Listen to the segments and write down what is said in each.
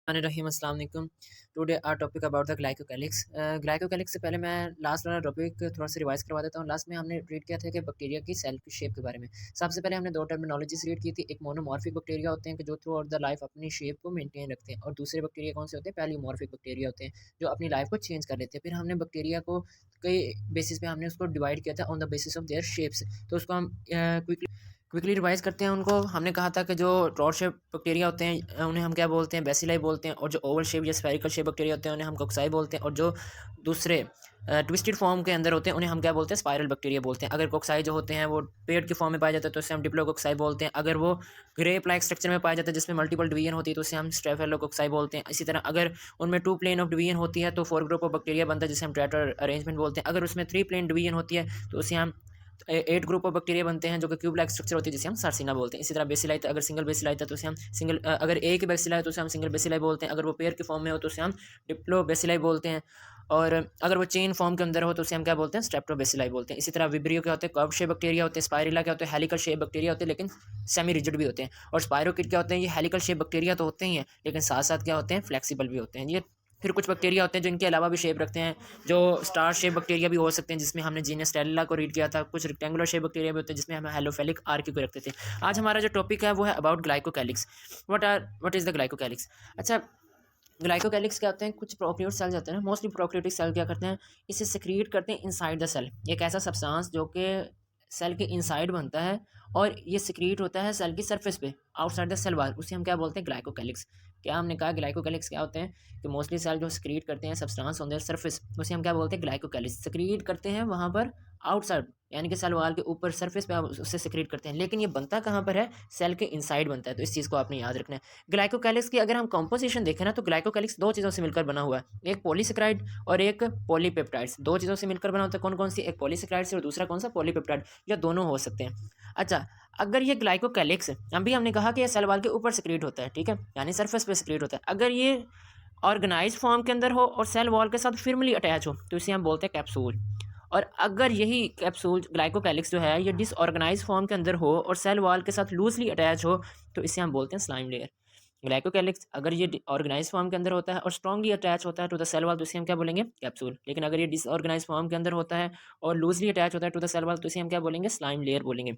रहीम अस्सलाम वालेकुम। Today our topic about the glycocalyx. Glycocalyx से पहले मैं लास्ट वाला टॉपिक थोड़ा सा रिवाइज करवा देता हूँ। लास्ट में हमने रीड किया था कि बैक्टीरिया की सेल की शेप के बारे में। सबसे पहले हमने दो टर्मिनोलॉजीज रीड की थी। एक मोनोमॉर्फिक बैक्टीरिया होते हैं कि जो थ्रू आउट द लाइफ अपनी शेप को मेंटेन रखते हैं, और दूसरे बैक्टीरिया कौन से होते हैं? पॉलीमॉर्फिक बैक्टीरिया होते हैं जो अपनी लाइफ को चेंज कर लेते हैं। फिर हमने बैक्टीरिया को कई बेसिस पे हमने उसको डिवाइड किया था on the basis of their shapes. तो उसको हम क्विकली रिवाइज करते हैं उनको। हमने कहा था कि जो रॉड शेप बैक्टीरिया होते हैं उन्हें हम क्या बोलते हैं? बेसिलाई बोलते हैं। और जो ओवल शेप या स्फेरिकल शेप बैक्टीरिया होते हैं उन्हें हम कोक्साई बोलते हैं। और जो दूसरे ट्विस्टेड फॉर्म के अंदर होते हैं उन्हें हम क्या बोलते हैं? स्पाइरल बैक्टीरिया बोलते हैं। अगर कोक्साई जो होते हैं वो पेड़ के फॉर्म में पाए जाते हैं तो उसे हम डिप्लोकोक्साई बोलते हैं। अगर वो ग्रेप लाइक स्ट्रक्चर में पाए जाते हैं जिसमें मल्टीपल डिवीजन होती है तो उसे हम स्टेफिलोकोक्साई बोलते हैं। इसी तरह अगर उनमें 2 प्लेन ऑफ डिवीजन होती है तो 4 ग्रुप ऑफ बैक्टीरिया बनता है जिसे हम टेट्रा अरेंजमेंट बोलते हैं। अगर उसमें 3 प्लेन डिवीजन होती है तो उसे हम 8 ग्रुप ऑफ बैक्टीरिया बनते हैं जो कि क्यूब लाइक स्ट्रक्चर होती है जिसे हम सार्सिना बोलते हैं। इसी तरह बेसिलाई अगर सिंगल बेसिलाई था तो उसे हम अगर एक ही बेसिलाई है तो उसे हम सिंगल बेसिलाई बोलते हैं। अगर वो पेयर के फॉर्म में हो तो उसे हम डिप्लो बेसिलाई बोलते हैं। और अगर वो चेन फॉर्म के अंदर हो तो उसे हम क्या बोलते हैं? स्ट्रेप्टो बेसिलाई बोलते हैं। इसी तरह विब्रियो क्या होते हैं? कर्व शेप बैक्टीरिया होते हैं। स्पाइरिला क्या होते हैं? हेलिकल शेप बैक्टीरिया होते हैं लेकिन सेमी रिजिड भी होते हैं। और स्पाइरोकिट क्या होते हैं? ये हेलिकल शेप बैक्टीरिया तो होते ही हैं लेकिन साथ साथ क्या होते हैं? फ्लेक्सिबल भी होते हैं। ये फिर कुछ बैक्टीरिया होते हैं जो इनके अलावा भी शेप रखते हैं, जो स्टार शेप बैक्टीरिया भी हो सकते हैं जिसमें हमने जीनस स्टेरिला को रीड किया था। कुछ रेक्टेंगुलर शेप बैक्टीरिया भी होते हैं जिसमें हम हेलोफेलिक आर्की को रखते थे। आज हमारा जो टॉपिक है वो है about glycocalyx. What is the glycocalyx? अच्छा, ग्लाइकोकैलिक्स क्या होते हैं? कुछ प्रोकैरियोट सेल्स होते हैं ना, मोस्टली प्रोकैरियोटिक सेल क्या करते हैं? इसे सिक्रीट करते हैं इनसाइड द सेल। एक ऐसा सब्सटेंस जो कि सेल के इनसाइड बनता है और ये सिक्रीट होता है सेल की सरफेस पे, आउटसाइड द सेल वाल। उसे हम क्या बोलते हैं? ग्लाइकोकैलिक्स। क्या हमने कहा ग्लाइकोकैलिक्स क्या होते हैं? कि मोस्टली सेल जो सिक्रीट करते हैं सब्सटेंस ऑन देयर सरफेस, उसे हम क्या बोलते हैं? ग्लाइकोकैलिक्स। सिक्रीट करते हैं वहाँ पर आउटसाइड, यानी कि सेल वाल के ऊपर सरफेस पे आप उससे सिक्रीट करते हैं, लेकिन ये बनता कहाँ पर है? सेल के इनसाइड बनता है। तो इस चीज़ को आपने याद रखना है। ग्लाइकोकैलिक्स की अगर हम कंपोजिशन देखें ना तो ग्लाइकोकैलिक्स दो चीज़ों से मिलकर बना हुआ है, एक पॉलीसेकेराइड और एक पॉलीपेप्टाइड्स। दो चीज़ों से मिलकर बना होता है। कौन कौन सी? एक पॉलीसेकेराइड से और दूसरा कौन सा? पॉलीपेप्टाइड। या दोनों हो सकते हैं। अच्छा, अगर ये ग्लाइकोकैलिक्स अभी हमने कहा कि ये सेल वाल के ऊपर सिक्रीट होता है, ठीक है, यानी सरफेस पे सिक्रीट होता है। अगर ये ऑर्गेनाइज फॉर्म के अंदर हो और सेल वॉल के साथ फिर्मली अटैच हो तो इसे हम बोलते हैं कैप्सूल। और अगर यही कैप्सूल ग्लाइकोकैलिक्स जो है ये डिसऑर्गेनाइज फॉर्म के अंदर हो और सेल वॉल के साथ लूजली अटैच हो तो इसे हम बोलते हैं स्लाइम लेयर। ग्लाइकोकैलिक्स अगर ये ऑर्गेनाइज फॉर्म के अंदर होता है और स्ट्रांगली अटैच होता है टू द सेल वॉल तो इसे हम क्या बोलेंगे? कैप्सूल। लेकिन अगर ये डिसऑर्गेनाइज फॉर्म के अंदर होता है और लूजली अटैच होता है टू द सेल वॉल तो इसे हम क्या बोलेंगे? स्लाइम लेयर बोलेंगे।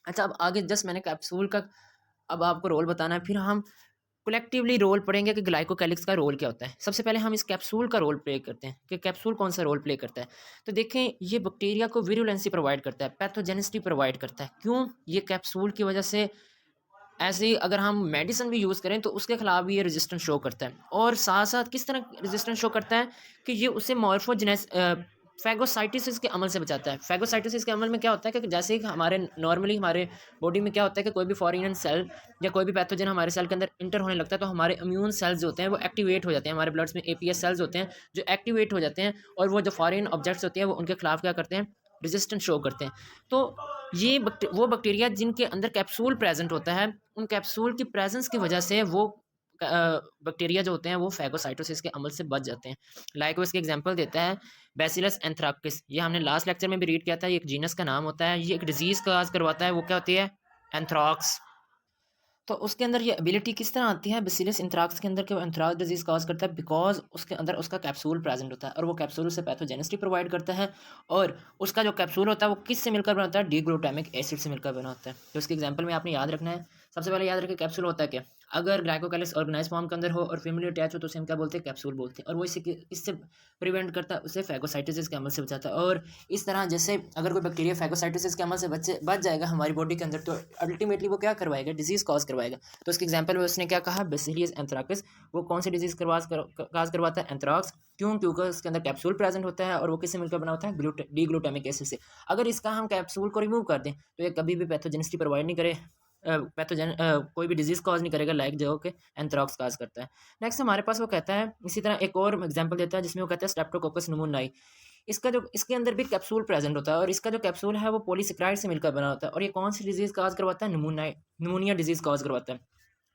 अच्छा, अब आगे जस्ट मैंने कैप्सूल का अब आपको रोल बताना है, फिर हम कलेक्टिवली रोल पढ़ेंगे कि ग्लाइकोकैलिक्स का रोल क्या होता है। सबसे पहले हम इस कैप्सूल का रोल प्ले करते हैं कि कैप्सूल कौन सा रोल प्ले करता है। तो देखें, ये बैक्टीरिया को विरुलेंसी प्रोवाइड करता है, पैथोजेनिसिटी प्रोवाइड करता है। क्यों? ये कैप्सूल की वजह से ऐसे ही अगर हम मेडिसिन भी यूज़ करें तो उसके खिलाफ भी ये रेजिस्टेंस शो करता है। और साथ साथ किस तरह रेजिस्टेंस शो करता है कि ये उसे मॉर्फोजेनेस फैगोसाइटोसिस के अमल से बचाता है। फैगोसाइटोसिस के अमल में क्या होता है कि जैसे कि हमारे नॉर्मली हमारे बॉडी में क्या होता है कि कोई भी फॉरेन सेल या कोई भी पैथोजन हमारे सेल के अंदर इंटर होने लगता है तो हमारे इम्यून सेल्स जो होते हैं वो एक्टिवेट हो जाते हैं। हमारे ब्लड्स में एपीएस सेल्स होते हैं जो एक्टिवेट हो जाते हैं और वो जो फॉरेन ऑब्जेक्ट्स होते हैं वो उनके खिलाफ क्या करते हैं? रेजिस्टेंस शो करते हैं। तो ये वो बैक्टीरिया जिनके अंदर कैप्सूल प्रेजेंट होता है, उन कैप्सूल की प्रेजेंस की वजह से वो बैक्टीरिया जो होते हैं वो फैगोसाइटोसिस के अमल से बच जाते हैं। लाइक वो इसके एग्जांपल देता है बैसिलस एंथ्राकिस। ये हमने लास्ट लेक्चर में भी रीड किया था। ये एक जीनस का नाम होता है। ये एक डिजीज़ काज करवाता है, वो क्या होती है? एंथ्राक्स। तो उसके अंदर ये एबिलिटी किस तरह आती है बैसिलस एंथ्राक्स के अंदर कि वो एंथ्राक्स डिजीज़ कॉज करता है बिकॉज उसके अंदर उसका कैप्सूल प्रेजेंट होता है और वो कैप्सूल उसे पैथोजेनिसिटी प्रोवाइड करता है। और उसका जो कैप्सूल होता है वो किस से मिलकर बनाता है? डी ग्लूटामिक एसिड से मिलकर बना होता है। तो इसके एग्जाम्पल में आपने याद रखना है। सबसे पहले याद रखें कैप्सूल होता है क्या। अगर ग्लाइकोकैलिक्स ऑर्गेनाइज फॉर्म के अंदर हो और फैमिली अटैच हो तो उसे हम क्या बोलते हैं? कैप्सूल बोलते हैं। और वो इससे प्रिवेंट करता है, उसे फैगोसाइटोसिस के अमल से बचाता है। और इस तरह जैसे अगर कोई बैक्टीरिया फैगोसाइटोसिस के अमल से बच जाएगा हमारी बॉडी के अंदर तो अल्टीमेटली वो क्या करवाएगा? डिजीज़ कॉज करवाएगा। तो इसके एग्जाम्पल में उसने क्या कहा? बेसिलियस एंथ्राकिस। वो कौन सी डिजीज़ काज करवाता है? एंथ्राक्स। क्यों? क्योंकि उसके अंदर कैप्सूल प्रेजेंट होता है और वो किससे मिलकर बना होता है? डी ग्लूटामिक एसिड से। अगर इसका हम कैप्सूल को रिमूव कर दें तो ये कभी भी पैथोजेनिसिटी प्रोवाइड नहीं करे, कोई भी डिजीज़ कॉज नहीं करेगा लाइक जो कि एंथ्राक्स काज करता है। नेक्स्ट हमारे पास वो कहता है, इसी तरह एक और एग्जांपल देता है जिसमें वो कहता है स्ट्रेप्टोकोकस न्यूमोनियाई। इसके अंदर भी कैप्सूल प्रेजेंट होता है और इसका जो कैप्सूल है वो पॉलीसेकेराइड से मिलकर बना होता है। और ये कौन सी डिजीज़ काज करवाता है? निमोनिया डिजीज़ कॉज करवाता है।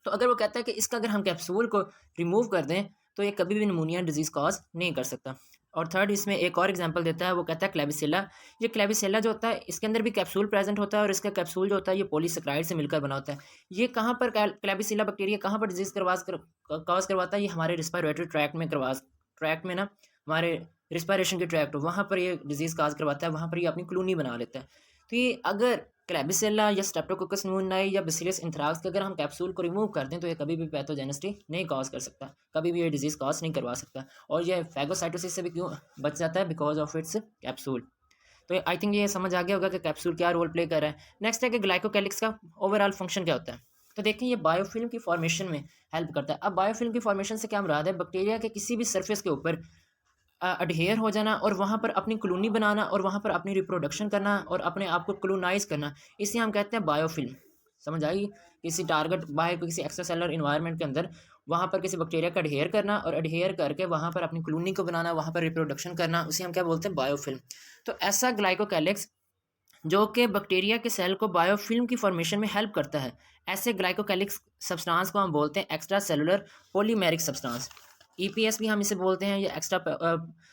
तो अगर वो कहता है कि इसका अगर हम कैप्सूल को रिमूव कर दें तो ये कभी भी निमोनिया डिजीज़ कॉज नहीं कर सकता। और थर्ड इसमें एक और एग्जांपल देता है, वो कहता है क्लेबिसेला। ये क्लेबिसेला जो होता है इसके अंदर भी कैप्सूल प्रेजेंट होता है और इसका कैप्सूल जो होता है ये पॉलीसेकेराइड से मिलकर बना होता है। ये कहाँ पर क्लेबिसेला बैक्टीरिया कहाँ पर डिजीज कॉज करवाता है? ये हमारे रिस्पायरेटरी ट्रैक्ट में ना, हमारे रिस्पायरेशन के ट्रैक्ट वहाँ पर ये डिजीज़ काज करवाता है, वहाँ पर ये अपनी कॉलोनी बना लेता है। तो ये अगर क्लेबिसेला या स्ट्रेप्टोकोकस न्यूमोनियाई या बैसिलस एंथ्राक्स के अगर हम कैप्सूल को रिमूव कर दें तो ये कभी भी पैथोजेनिसिटी नहीं कॉज कर सकता, कभी भी ये डिजीज़ कॉज नहीं करवा सकता। और ये फैगोसाइटोसिस से भी क्यों बच जाता है? Because of its capsule. तो आई थिंक ये समझ आ गया होगा कि कैप्सूल क्या रोल प्ले कर रहा है। नेक्स्ट है कि ग्लाइकोकैलिक्स का ओवरऑल फंक्शन क्या होता है। तो देखिए ये बायोफिल्म की फॉर्मेशन में हेल्प करता है। अब बायोफिल्म की फॉर्मेशन से क्या मुराद है? बैक्टीरिया के किसी भी सरफेस के ऊपर अडहेयर हो जाना और वहाँ पर अपनी कॉलोनी बनाना और वहाँ पर अपनी रिप्रोडक्शन करना और अपने आप को कॉलोनाइज करना, इसे हम कहते हैं बायोफिल्म। समझ आई? किसी टारगेट बाहर किसी एक्स्ट्रा सेलुलर इन्वायरमेंट के अंदर वहाँ पर किसी बैक्टीरिया का अडहेयर करना और अडहेयर करके वहाँ पर अपनी कॉलोनी को बनाना, वहाँ पर रिप्रोडक्शन करना, उसे हम क्या बोलते हैं? बायोफिल्म। तो ऐसा ग्लाइकोकैलिक्स जो कि बैक्टीरिया के सेल को बायोफिल्म की फॉर्मेशन में हेल्प करता है, ऐसे ग्लाइकोकैलिक्स सब्सटेंस को हम बोलते हैं extra cellular polymeric substance. EPS भी हम इसे बोलते हैं, ये एक्स्ट्रा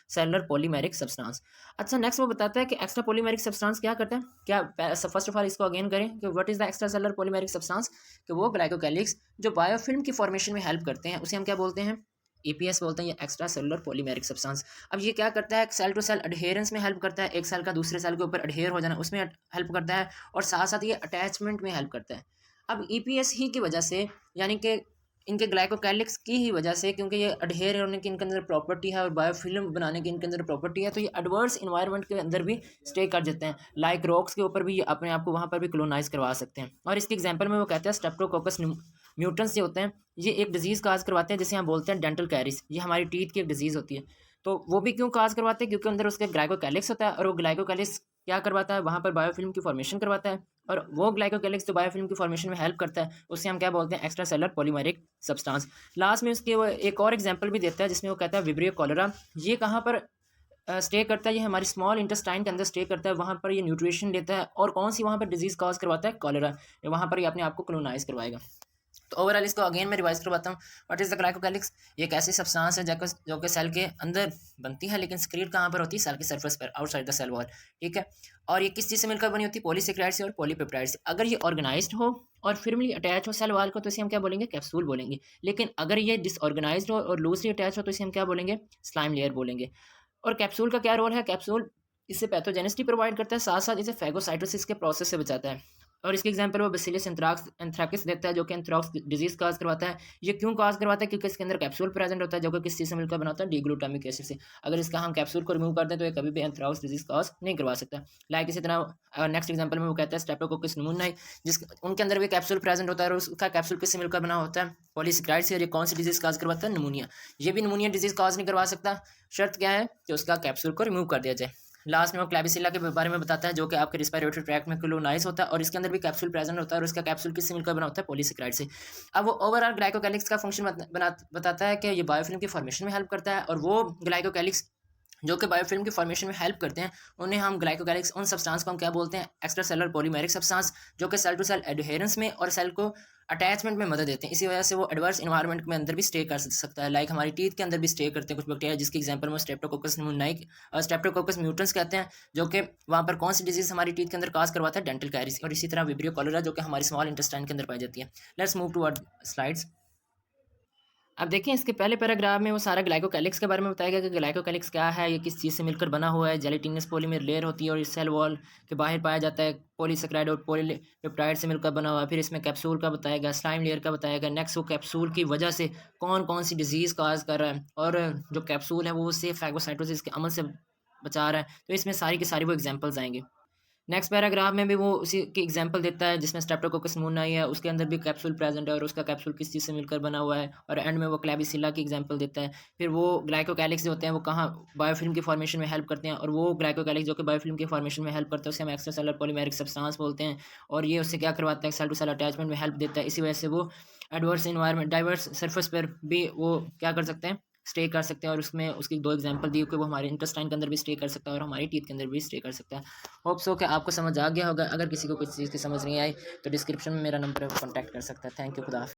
सेलुलर पॉलीमेरिक सब्सटेंस। अच्छा, नेक्स्ट वो बताता है कि एक्स्ट्रा पॉलीमेरिक सब्सटेंस क्या करता है। क्या फर्स्ट ऑफ ऑल इसको अगेन करें कि what is the extra cellular polymeric substance? कि वो ग्लाइकोकैलिक्स जो बायोफिल्म की फॉर्मेशन में हेल्प करते हैं उसे हम क्या बोलते हैं? ईपीएस बोलते हैं, ये एक्स्ट्रा सेलुलर पॉलीमेरिक सब्सटेंस। अब ये क्या करता है? सेल टू सेल अडहेरेंस में हेल्प करता है, एक सेल का दूसरे सेल के ऊपर अडहेयर हो जाना उसमें हेल्प करता है, और साथ साथ ये अटैचमेंट में हेल्प करता है। अब ईपीएस ही की वजह से, यानी कि इनके ग्लाइकोकैलिक्स की ही वजह से, क्योंकि ये अडहेयर होने की इनके अंदर प्रॉपर्टी है और बायोफिल्म बनाने की इनके अंदर प्रॉपर्टी है, तो ये एडवर्स इन्वायरमेंट के अंदर भी स्टे कर जाते हैं। लाइक रॉक्स के ऊपर भी ये अपने आप को वहाँ पर भी कॉलोनाइज करवा सकते हैं। और इसके एग्जांपल में वो कहते हैं स्ट्रेप्टोकोकस म्यूटेंट्स जो होते हैं ये एक डिजीज़ काज करवाते हैं जिसे हम बोलते हैं डेंटल कैरिस। ये हमारी टीथ की एक डिजीज़ होती है। तो वो भी क्यों काज करवाते हैं? क्योंकि अंदर उसके ग्लाइकोकैलिक्स होता है और वो ग्लाइकोकैलिक्स क्या करवाता है? वहाँ पर बायोफिल्म की फॉर्मेशन करवाता है, और वो ग्लाइकोकैलिक्स जो बायोफिल्म की फॉर्मेशन में हेल्प करता है उसे हम क्या बोलते हैं? Extra cellular polymeric substance. Last में उसके वो एक और एग्जांपल भी देता है जिसमें वो कहता है विब्रियो कॉलेरा। ये कहाँ पर स्टे करता है? ये हमारी स्मॉल इंटेस्टाइन के अंदर स्टे करता है, वहाँ पर ये न्यूट्रिशन लेता है, और कौन सी वहाँ पर डिजीज़ कॉज करवाता है? कॉलेरा। वहाँ पर ये अपने आप को कॉलोनाइज करवाएगा। तो ओवरऑल इसको अगेन मैं रिवाइज करवाता हूँ। What is the glycocalyx? ये एक ऐसी सब्सटेंस है जो कि सेल के अंदर बनती है, लेकिन सिक्रीट कहाँ पर होती है? सेल के सरफेस पर, आउटसाइड द सेल वॉल। ठीक है। और ये किस चीज़ से मिलकर बनी होती है? पॉलीसेकेराइड से और पॉलीपेप्टाइड से। अगर ये ऑर्गेनाइज्ड हो और फिर्मली अटैच हो सेल वॉल को तो इसे हम क्या बोलेंगे? कैप्सूल बोलेंगे। लेकिन अगर ये डिसऑर्गेनाइज्ड हो और लूजली अटैच हो तो इसे हम क्या बोलेंगे? स्लाइम लेयर बोलेंगे। और कैप्सूल का क्या रोल है? कैप्सूल इससे पैथोजेनिसिटी प्रोवाइड करता है, साथ साथ इसे फैगोसाइटोसिस के प्रोसेस से बचाता है। और इसके एग्जांपल वो बैसिलस एंथ्राकिस देता है जो कि एंथ्राक्स डिजीज काज करवाता है। ये क्यों काज करवाता है? क्योंकि इसके अंदर कैप्सूल प्रेजेंट होता है जो कि किस चीज़ से मिलकर बना होता है? डी-ग्लूटामिक एसिड से। अगर इसका हम कैप्सूल को रिमूव कर दें तो ये कभी भी एंथ्राक्स डिजीज काज नहीं करवा सकता। लाइक इसी तरह नेक्स्ट एग्जांपल में वो कहता है स्ट्रेप्टोकोकस न्यूमोनियाई, जिस उनके अंदर भी कैप्सूल प्रेजेंट होता है, और उसका कैप्सूल किससे मिलकर बना होता है? पॉलीसेकेराइड से। और ये कौन सी डिजीज काज करवाता है? निमोनिया। ये भी निमोनिया डिजीज काज नहीं करवा सकता। शर्त क्या है? कि उसका कैप्सूल को रिमूव कर दिया जाए। लास्ट में वो क्लेबिसिला के बारे में बताता है जो कि आपके रिस्पायरेटरी ट्रैक्ट में कॉलोनाइज होता है, और इसके अंदर भी कैप्सूल प्रेजेंट होता है, और इसका कैप्सूल किससे मिलकर बना होता है? पॉलीसेकेराइड से। अब वो ओवरऑल ग्लाइकोकैलिक्स का फंक्शन बताता है कि ये बायोफिल्म की फॉर्मेशन में हेल्प करता है, और वो ग्लाइकोकैलिक्स जो कि बायोफिल्म की फॉर्मेशन में हेल्प करते हैं उन्हें हम ग्लाइकोकैलिक्स, उन सब्सटेंस को हम क्या बोलते हैं? एक्स्ट्रा सेलुलर पॉलीमेरिक सब्सटेंस, जो कि सेल टू सेल एडहेरेंस में और सेल को अटैचमेंट में मदद देते हैं। इसी वजह से वो एडवर्स इन्वायरमेंट में अंदर भी स्टे कर सकता है। लाइक हमारी टीथ के अंदर भी स्टे करते हैं कुछ बैक्टीरिया, जिसकी एग्जांपल में स्ट्रेप्टोकोकस न्यूमोनियाई और स्ट्रेप्टोकोकस म्यूटेंट्स कहते हैं, जो कि वहाँ पर कौन सी डिजीज हमारी टीथ के अंदर काज करवाता है? डेंटल कैरिस। और इसी तरह विब्रियो कॉलेरा जो कि हमारी स्मॉल इंटेस्टाइन के अंदर पाई जाती है। Let's move to slides. अब देखिए इसके पहले पैराग्राफ में वो सारा ग्लाइकोकैलिक्स के बारे में बताया गया कि ग्लाइकोकैलिक्स क्या है, ये किस चीज़ से मिलकर बना हुआ है। जेलेटिनस पॉलीमर लेयर होती है और इस सेल वॉल के बाहर पाया जाता है। पॉलीसेकेराइड और पॉलीपेप्टाइड से मिलकर बना हुआ है। फिर इसमें कैप्सूल का बताया गया, स्लाइम लेयर का बताया गया। नेक्स्ट वो कैप्सूल की वजह से कौन कौन सी डिजीज़ काज कर रहा है, और जो कैप्सूल है वो उससे फैगोसाइटोसिस के अमल से बचा रहा है। तो इसमें सारी की सारी वो एग्जाम्पल्स आएंगे। नेक्स्ट पैराग्राफ में भी वो उसी की एग्जांपल देता है जिसमें स्ट्रेप्टोकोकस न्यूमोनियाई है, उसके अंदर भी कैप्सूल प्रेजेंट है और उसका कैप्सूल किस चीज़ से मिलकर बना हुआ है। और एंड में वो क्लेबिसिला की एग्जांपल देता है। फिर वो ग्लाइकोकैलिक्स जो होते हैं वो कहाँ बायोफिल्म की फॉर्मेशन में हेल्प करते हैं, और वो ग्लाइकोकैलिक्स जो कि बायोफिल्म की फॉर्मेशन में हेल्प करते हैं उसे हम एक्स्ट्रा सेलुलर पॉलीमेरिक सब्सटेंस बोलते हैं। और ये उससे क्या करवाता है? सेल टू सेल अटैचमेंट में हेल्प देता है। इसी वजह से वो एडवर्स इन्वायरमेंट डाइवर्स सरफेस पर भी वो क्या कर सकते हैं? स्टे कर सकते हैं। और उसमें उसकी दो एग्जांपल दी कि वो हमारे इंटेस्टाइन के अंदर भी स्टे कर सकता है और हमारी टीथ के अंदर भी स्टे कर सकता है। होप सो कि आपको समझ आ गया होगा। अगर किसी को कुछ चीज़ की समझ नहीं आई तो डिस्क्रिप्शन में मेरा नंबर है, कॉन्टैक्ट कर सकता है। थैंक यू, खुदा हाफ़िज़।